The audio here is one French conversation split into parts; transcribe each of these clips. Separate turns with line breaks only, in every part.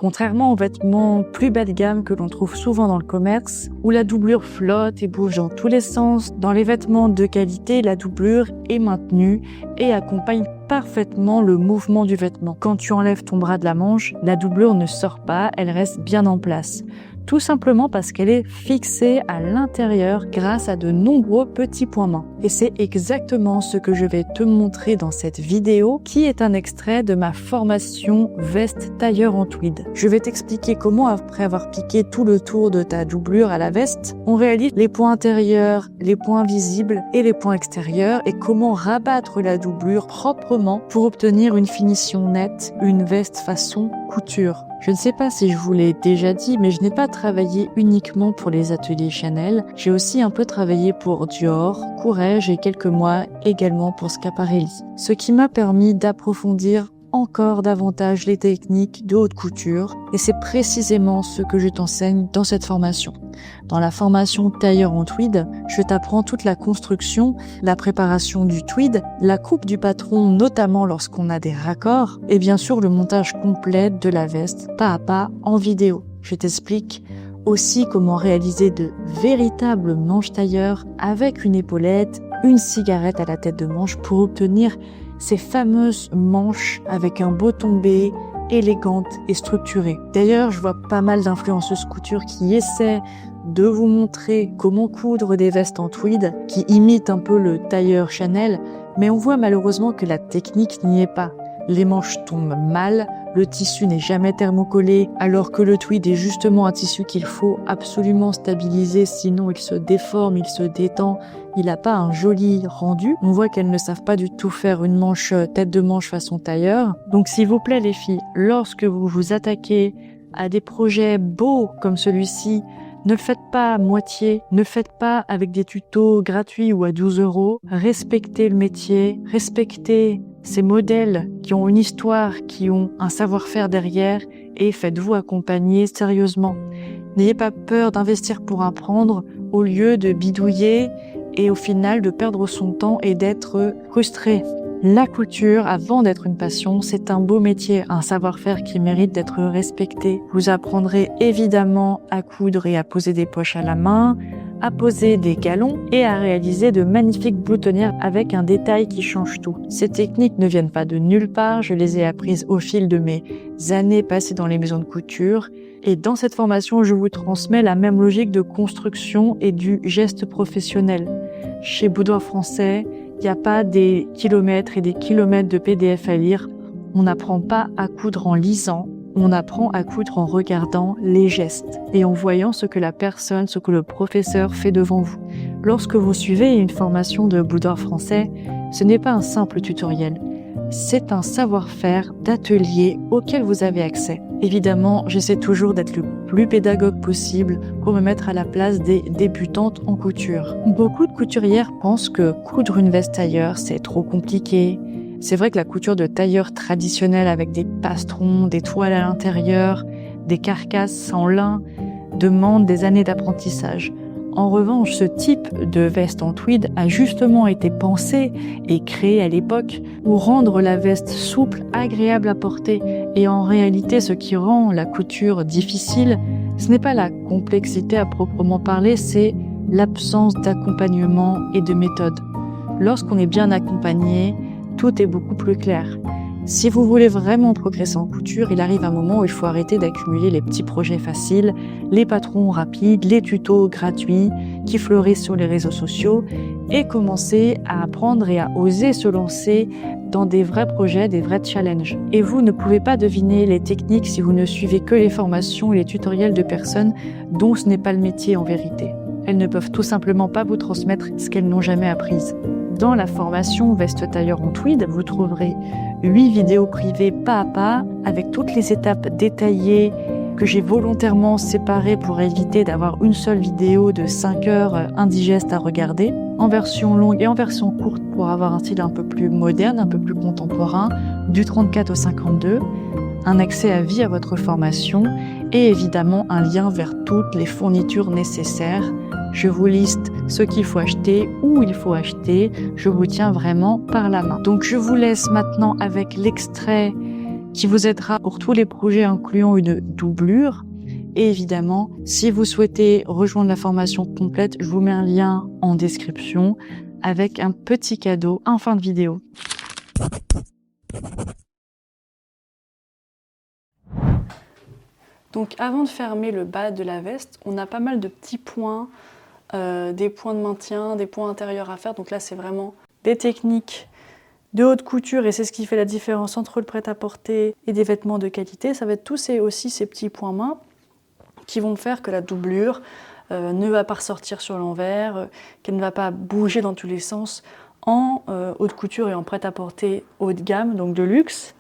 Contrairement aux vêtements plus bas de gamme que l'on trouve souvent dans le commerce, où la doublure flotte et bouge dans tous les sens, dans les vêtements de qualité, la doublure est maintenue et accompagne parfaitement le mouvement du vêtement. Quand tu enlèves ton bras de la manche, la doublure ne sort pas, elle reste bien en place. Tout simplement parce qu'elle est fixée à l'intérieur grâce à de nombreux petits points mains. Et c'est exactement ce que je vais te montrer dans cette vidéo, qui est un extrait de ma formation veste tailleur en tweed. Je vais t'expliquer comment, après avoir piqué tout le tour de ta doublure à la veste, on réalise les points intérieurs, les points visibles et les points extérieurs, et comment rabattre la doublure proprement pour obtenir une finition nette, une veste façon couture. Je ne sais pas si je vous l'ai déjà dit, mais je n'ai pas travaillé uniquement pour les ateliers Chanel. J'ai aussi un peu travaillé pour Dior, Courrèges et quelques mois également pour Schiaparelli. Ce qui m'a permis d'approfondir encore davantage les techniques de haute couture, et c'est précisément ce que je t'enseigne dans cette formation. Dans la formation tailleur en tweed, je t'apprends toute la construction, la préparation du tweed, la coupe du patron notamment lorsqu'on a des raccords, et bien sûr le montage complet de la veste pas à pas en vidéo. Je t'explique aussi comment réaliser de véritables manches tailleurs avec une épaulette, une cigarette à la tête de manche pour obtenir ces fameuses manches avec un beau tombé, élégante et structurée. D'ailleurs, je vois pas mal d'influenceuses couture qui essaient de vous montrer comment coudre des vestes en tweed, qui imitent un peu le tailleur Chanel, mais on voit malheureusement que la technique n'y est pas. Les manches tombent mal, le tissu n'est jamais thermocollé, alors que le tweed est justement un tissu qu'il faut absolument stabiliser, sinon il se déforme, il se détend, il n'a pas un joli rendu. On voit qu'elles ne savent pas du tout faire une manche, tête de manche façon tailleur. Donc s'il vous plaît les filles, lorsque vous vous attaquez à des projets beaux comme celui-ci, ne le faites pas à moitié, ne le faites pas avec des tutos gratuits ou à 12 €. Respectez le métier, respectez ces modèles qui ont une histoire, qui ont un savoir-faire derrière, et faites-vous accompagner sérieusement. N'ayez pas peur d'investir pour apprendre au lieu de bidouiller et au final de perdre son temps et d'être frustré. La couture, avant d'être une passion, c'est un beau métier, un savoir-faire qui mérite d'être respecté. Vous apprendrez évidemment à coudre et à poser des poches à la main, à poser des galons et à réaliser de magnifiques boutonnières avec un détail qui change tout. Ces techniques ne viennent pas de nulle part, je les ai apprises au fil de mes années passées dans les maisons de couture. Et dans cette formation, je vous transmets la même logique de construction et du geste professionnel. Chez Boudoir Français, il n'y a pas des kilomètres et des kilomètres de PDF à lire. On n'apprend pas à coudre en lisant, on apprend à coudre en regardant les gestes et en voyant ce que la personne, ce que le professeur fait devant vous. Lorsque vous suivez une formation de Boudoir Français, ce n'est pas un simple tutoriel. C'est un savoir-faire d'atelier auquel vous avez accès. Évidemment, j'essaie toujours d'être le plus pédagogue possible pour me mettre à la place des débutantes en couture. Beaucoup de couturières pensent que coudre une veste tailleur, c'est trop compliqué. C'est vrai que la couture de tailleur traditionnelle avec des pastrons, des toiles à l'intérieur, des carcasses en lin demande des années d'apprentissage. En revanche, ce type de veste en tweed a justement été pensé et créé à l'époque pour rendre la veste souple, agréable à porter. Et en réalité, ce qui rend la couture difficile, ce n'est pas la complexité à proprement parler, c'est l'absence d'accompagnement et de méthode. Lorsqu'on est bien accompagné, tout est beaucoup plus clair. Si vous voulez vraiment progresser en couture, il arrive un moment où il faut arrêter d'accumuler les petits projets faciles, les patrons rapides, les tutos gratuits qui fleurissent sur les réseaux sociaux et commencer à apprendre et à oser se lancer dans des vrais projets, des vrais challenges. Et vous ne pouvez pas deviner les techniques si vous ne suivez que les formations et les tutoriels de personnes dont ce n'est pas le métier en vérité. Elles ne peuvent tout simplement pas vous transmettre ce qu'elles n'ont jamais appris. Dans la formation Veste tailleur en tweed, vous trouverez 8 vidéos privées pas à pas avec toutes les étapes détaillées que j'ai volontairement séparées pour éviter d'avoir une seule vidéo de 5 heures indigeste à regarder, en version longue et en version courte pour avoir un style un peu plus moderne, un peu plus contemporain, du 34 au 52, un accès à vie à votre formation et évidemment un lien vers toutes les fournitures nécessaires. Je vous liste ce qu'il faut acheter, où il faut acheter, je vous tiens vraiment par la main. Donc je vous laisse maintenant avec l'extrait qui vous aidera pour tous les projets incluant une doublure. Et évidemment, si vous souhaitez rejoindre la formation complète, je vous mets un lien en description avec un petit cadeau en fin de vidéo. Donc avant de fermer le bas de la veste, on a pas mal de petits points, des points de maintien, des points intérieurs à faire. Donc là, c'est vraiment des techniques de haute couture et c'est ce qui fait la différence entre le prêt-à-porter et des vêtements de qualité. Ça va être tous aussi ces petits points mains qui vont faire que la doublure ne va pas ressortir sur l'envers, qu'elle ne va pas bouger dans tous les sens. En haute couture et en prêt-à-porter haut de gamme, donc de luxe,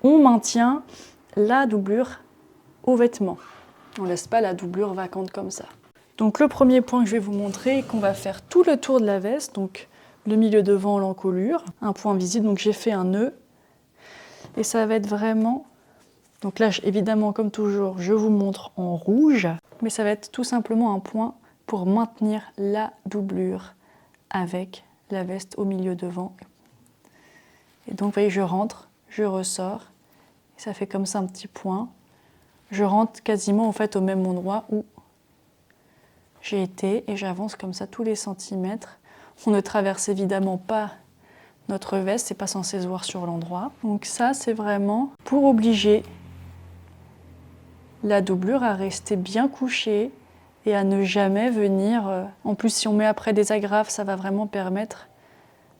on maintient la doublure aux vêtements. On ne laisse pas la doublure vacante comme ça. Donc le premier point que je vais vous montrer, qu'on va faire tout le tour de la veste, donc le milieu devant, l'encolure, un point visible, donc j'ai fait un nœud. Et ça va être vraiment... Donc là, évidemment, comme toujours, je vous montre en rouge, mais ça va être tout simplement un point pour maintenir la doublure avec la veste au milieu devant. Et donc, vous voyez, je rentre, je ressors, et ça fait comme ça un petit point. Je rentre quasiment en fait au même endroit où j'ai été et j'avance comme ça tous les centimètres. On ne traverse évidemment pas notre veste, c'est pas censé se voir sur l'endroit. Donc ça, c'est vraiment pour obliger la doublure à rester bien couchée et à ne jamais venir... En plus, si on met après des agrafes, ça va vraiment permettre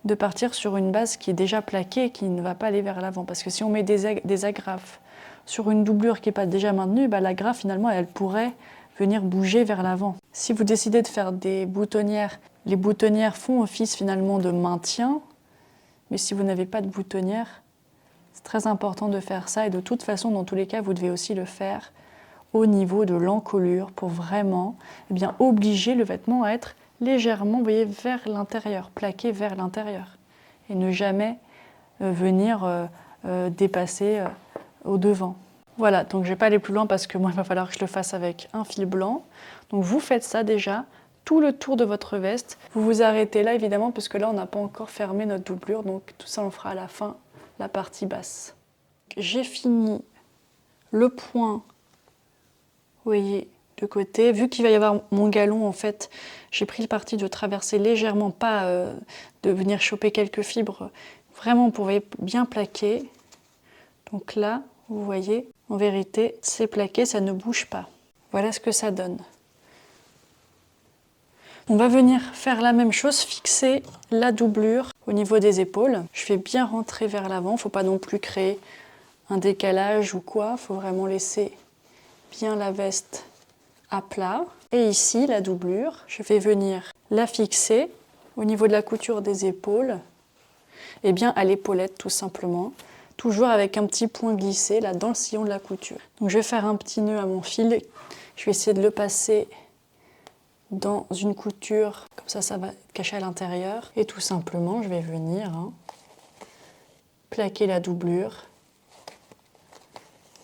de partir sur une base qui est déjà plaquée et qui ne va pas aller vers l'avant. Parce que si on met des agrafes sur une doublure qui n'est pas déjà maintenue, l'agrafe finalement elle pourrait venir bouger vers l'avant. Si vous décidez de faire des boutonnières, les boutonnières font office finalement de maintien, mais si vous n'avez pas de boutonnière, c'est très important de faire ça et de toute façon dans tous les cas vous devez aussi le faire au niveau de l'encolure pour vraiment obliger le vêtement à être légèrement, vous voyez, vers l'intérieur, plaqué vers l'intérieur et ne jamais venir dépasser au devant. Voilà, donc je ne vais pas aller plus loin parce que moi il va falloir que je le fasse avec un fil blanc. Donc vous faites ça déjà, tout le tour de votre veste. Vous vous arrêtez là évidemment parce que là on n'a pas encore fermé notre doublure, donc tout ça on le fera à la fin, la partie basse. J'ai fini le point, vous voyez, de côté. Vu qu'il va y avoir mon galon en fait, j'ai pris le parti de traverser légèrement, pas de venir choper quelques fibres, vraiment pour bien plaquer. Donc là, vous voyez, en vérité, c'est plaqué, ça ne bouge pas. Voilà ce que ça donne. On va venir faire la même chose, fixer la doublure au niveau des épaules. Je vais bien rentrer vers l'avant, il ne faut pas non plus créer un décalage ou quoi, il faut vraiment laisser bien la veste à plat. Et ici, la doublure, je vais venir la fixer au niveau de la couture des épaules, et bien à l'épaulette tout simplement. Toujours avec un petit point glissé là dans le sillon de la couture. Donc je vais faire un petit nœud à mon fil, je vais essayer de le passer dans une couture, comme ça va être caché à l'intérieur. Et tout simplement, je vais venir plaquer la doublure,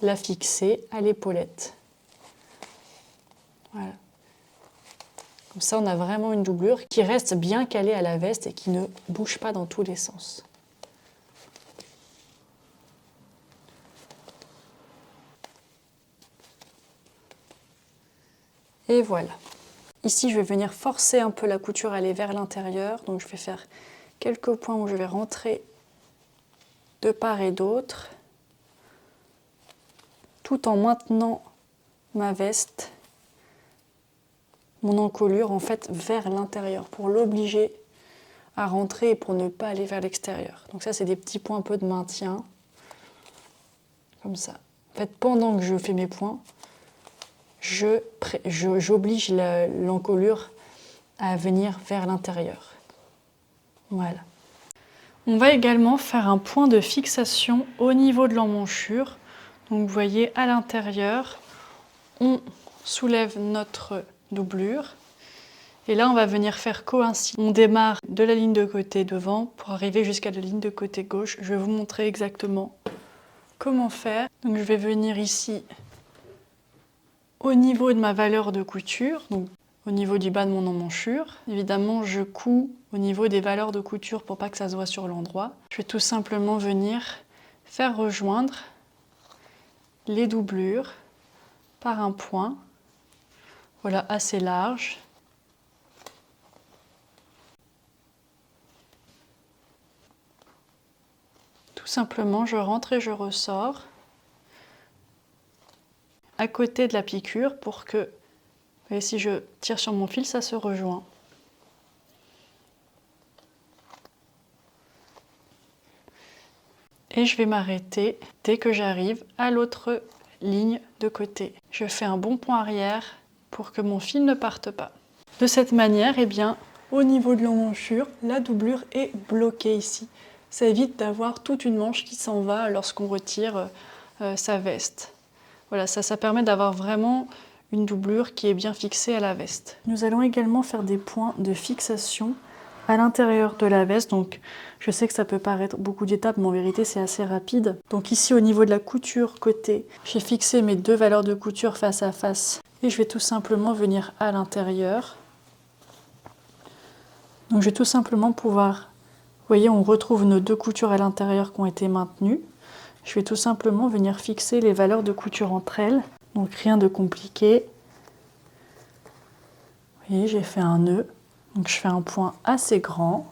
la fixer à l'épaulette. Voilà. Comme ça, on a vraiment une doublure qui reste bien calée à la veste et qui ne bouge pas dans tous les sens. Et voilà. Ici, je vais venir forcer un peu la couture à aller vers l'intérieur. Donc, je vais faire quelques points où je vais rentrer de part et d'autre, tout en maintenant ma veste, mon encolure, en fait, vers l'intérieur, pour l'obliger à rentrer et pour ne pas aller vers l'extérieur. Donc ça, c'est des petits points un peu de maintien, comme ça. En fait, pendant que je fais mes points, j'oblige l'encolure à venir vers l'intérieur. Voilà. On va également faire un point de fixation au niveau de l'emmanchure. Donc vous voyez, à l'intérieur, on soulève notre doublure. Et là, on va venir faire coïncider. On démarre de la ligne de côté devant pour arriver jusqu'à la ligne de côté gauche. Je vais vous montrer exactement comment faire. Donc je vais venir ici au niveau de ma valeur de couture, donc au niveau du bas de mon emmanchure. Évidemment, je couds au niveau des valeurs de couture pour pas que ça se voit sur l'endroit. Je vais tout simplement venir faire rejoindre les doublures par un point, voilà, assez large. Tout simplement, je rentre et je ressors à côté de la piqûre pour que, vous voyez, si je tire sur mon fil, ça se rejoint. Et je vais m'arrêter dès que j'arrive à l'autre ligne de côté. Je fais un bon point arrière pour que mon fil ne parte pas. De cette manière, eh bien, au niveau de l'emmanchure, la doublure est bloquée ici. Ça évite d'avoir toute une manche qui s'en va lorsqu'on retire sa veste. Voilà, ça permet d'avoir vraiment une doublure qui est bien fixée à la veste. Nous allons également faire des points de fixation à l'intérieur de la veste. Donc je sais que ça peut paraître beaucoup d'étapes, mais en vérité c'est assez rapide. Donc ici au niveau de la couture côté, j'ai fixé mes 2 valeurs de couture face à face et je vais tout simplement venir à l'intérieur. Donc je vais tout simplement pouvoir, vous voyez, on retrouve nos 2 coutures à l'intérieur qui ont été maintenues. Je vais tout simplement venir fixer les valeurs de couture entre elles. Donc rien de compliqué. Vous voyez, j'ai fait un nœud. Donc je fais un point assez grand.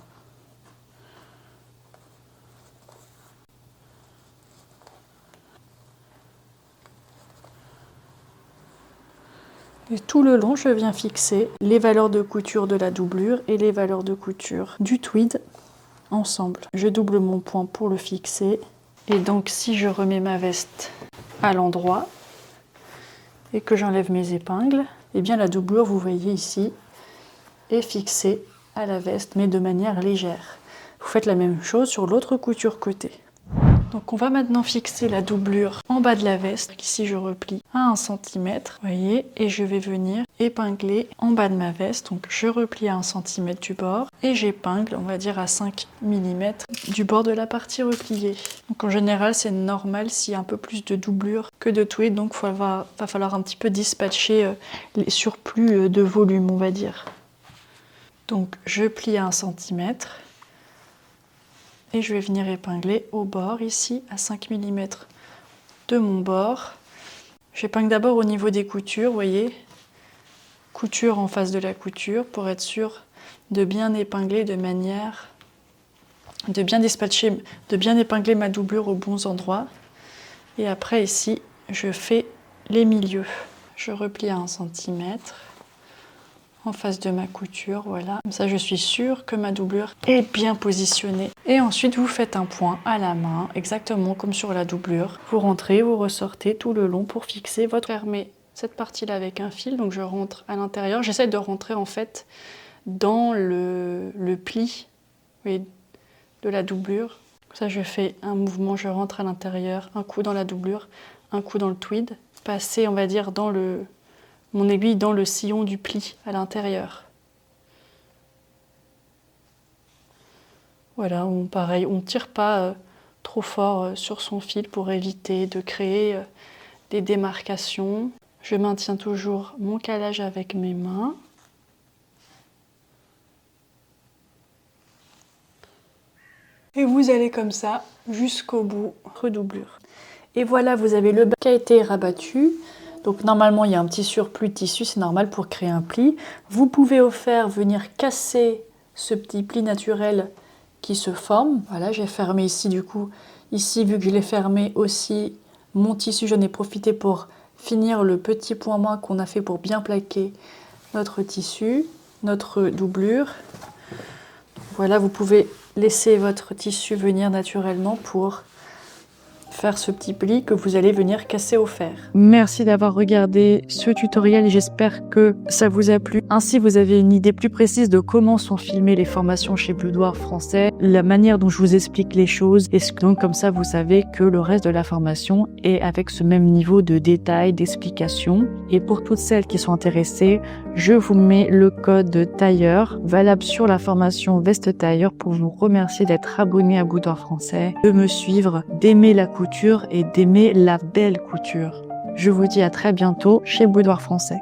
Et tout le long, je viens fixer les valeurs de couture de la doublure et les valeurs de couture du tweed ensemble. Je double mon point pour le fixer. Et donc si je remets ma veste à l'endroit et que j'enlève mes épingles, eh bien la doublure, vous voyez ici, est fixée à la veste, mais de manière légère. Vous faites la même chose sur l'autre couture côté. Donc on va maintenant fixer la doublure en bas de la veste, ici je replie à 1 cm, vous voyez, et je vais venir épingler en bas de ma veste. Donc je replie à 1 cm du bord et j'épingle, on va dire à 5 mm du bord de la partie repliée. Donc en général c'est normal s'il y a un peu plus de doublure que de tweed, donc va falloir un petit peu dispatcher les surplus de volume, on va dire. Donc je plie à 1 cm. Et je vais venir épingler au bord, ici, à 5 mm de mon bord. J'épingle d'abord au niveau des coutures, vous voyez, couture en face de la couture, pour être sûr de bien épingler de manière, de bien dispatcher, de bien épingler ma doublure aux bons endroits. Et après, ici, je fais les milieux. Je replie à 1 cm. En face de ma couture, voilà. Comme ça, je suis sûre que ma doublure est bien positionnée. Et ensuite, vous faites un point à la main, exactement comme sur la doublure. Vous rentrez, vous ressortez tout le long pour fixer votre... Fermez cette partie-là avec un fil, donc je rentre à l'intérieur. J'essaie de rentrer en fait dans le pli, oui, de la doublure. Comme ça, je fais un mouvement, je rentre à l'intérieur, un coup dans la doublure, un coup dans le tweed. Passer, on va dire, dans mon aiguille dans le sillon du pli à l'intérieur. Voilà, pareil, on ne tire pas trop fort sur son fil pour éviter de créer des démarcations. Je maintiens toujours mon calage avec mes mains. Et vous allez comme ça jusqu'au bout, redoublure. Et voilà, vous avez le bas qui a été rabattu. Donc normalement, il y a un petit surplus de tissu, c'est normal pour créer un pli. Vous pouvez au faire venir casser ce petit pli naturel qui se forme. Voilà, j'ai fermé ici du coup. Ici, vu que je l'ai fermé aussi, mon tissu, j'en ai profité pour finir le petit point moins qu'on a fait pour bien plaquer notre tissu, notre doublure. Voilà, vous pouvez laisser votre tissu venir naturellement pour faire ce petit pli que vous allez venir casser au fer. Merci d'avoir regardé ce tutoriel et j'espère que ça vous a plu. Ainsi, vous avez une idée plus précise de comment sont filmées les formations chez Boudoir Français, la manière dont je vous explique les choses, et donc comme ça, vous savez que le reste de la formation est avec ce même niveau de détail, d'explication. Et pour toutes celles qui sont intéressées, je vous mets le code tailleur valable sur la formation veste tailleur pour vous remercier d'être abonné à Boudoir Français, de me suivre, d'aimer la couture et d'aimer la belle couture. Je vous dis à très bientôt chez Boudoir Français.